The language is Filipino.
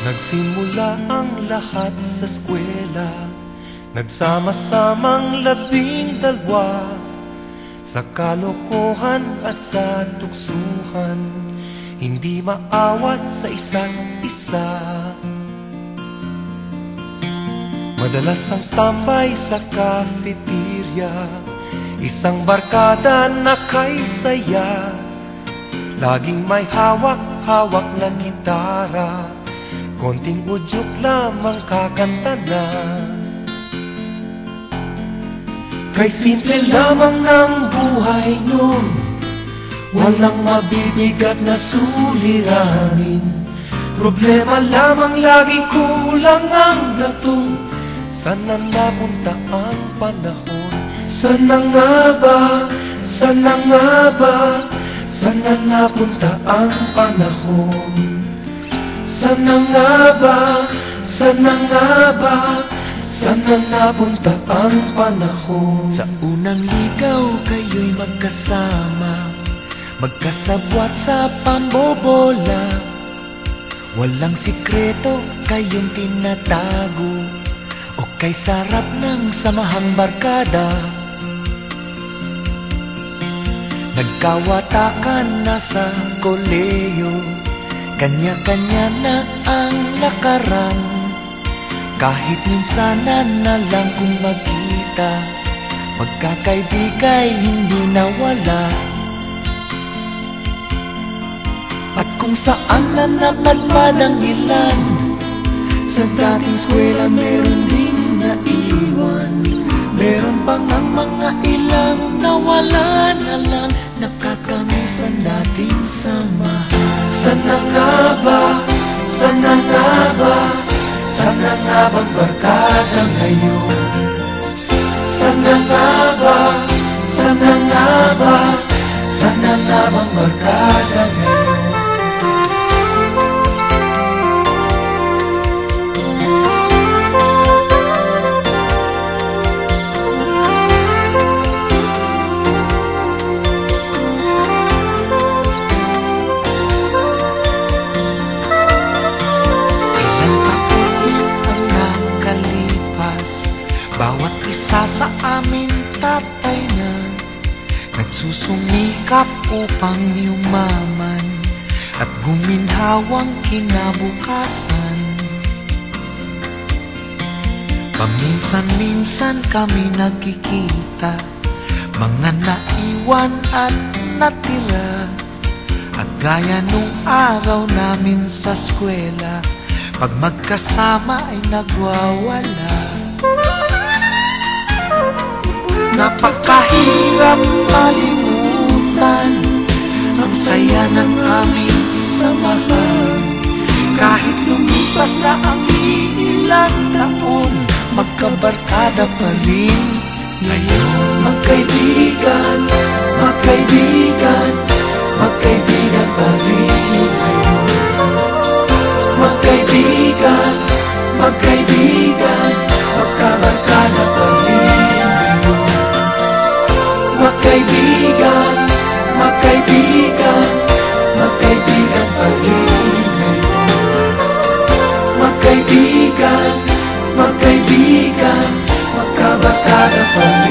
Nagsimula ang lahat sa eskwela, nagsama-samang 12 sa kalokohan at sa tuksuhan, hindi maawat sa isa't isa. Madalas ang standby sa cafeteria, isang barkada na kay saya, laging may hawak-hawak na gitara, konting udyok lamang kakanta na. Kay simple lamang ng buhay nun, walang mabibigat na suliranin. Problema lamang lagi kulang ang gatong, sana napunta ang panahon. Sana nga ba, sana nga ba, sana napunta ang panahon. Sana nga ba, sana nga ba, sana napunta ang panahon. Sa unang ligaw kayo'y magkasama, magkasabwat sa pambobola. Walang sikreto kayong tinatago, o kay sarap ng samahang barkada. Nagkawatakan na sa koleyo, kanya-kanya na ang lakaran. Kahit minsanan na lang kung magkita, magkakaibigay hindi nawala. At kung saan na napadpad ang ilan, sa dating eskwela meron ding naiwan. Meron pang ang mga ilang nawala na lang, nakakamiss ang dating samahan. Sana nga ba, sana nga ba, sana nga bang barkada ngayon? Sana nga ba, sana nga ba, sana nga bang barkada ngayon? Bawat isa sa amin tatay na, nagsusumikap upang yumaman at guminhawang kinabukasan. Paminsan-minsan kami nagkikita, mga naiwan at natira. At gaya nung araw namin sa eskwela, pag magkasama ay nagwawala. Napakahirap malimutan ang saya ng aming samahan. Kahit lumipas na ang ilang taon, magkabarkada pa rin ngayon. Magkaibigan, magkaibigan, magkaibigan pa rin ngayon. Magkaibigan, magkaibigan, magkabarkada pa rin. Magkaibigan, magkaibigan, magkaibigan pa rin ngayon. Magkaibigan, magkaibigan, magkabarkada pa rin.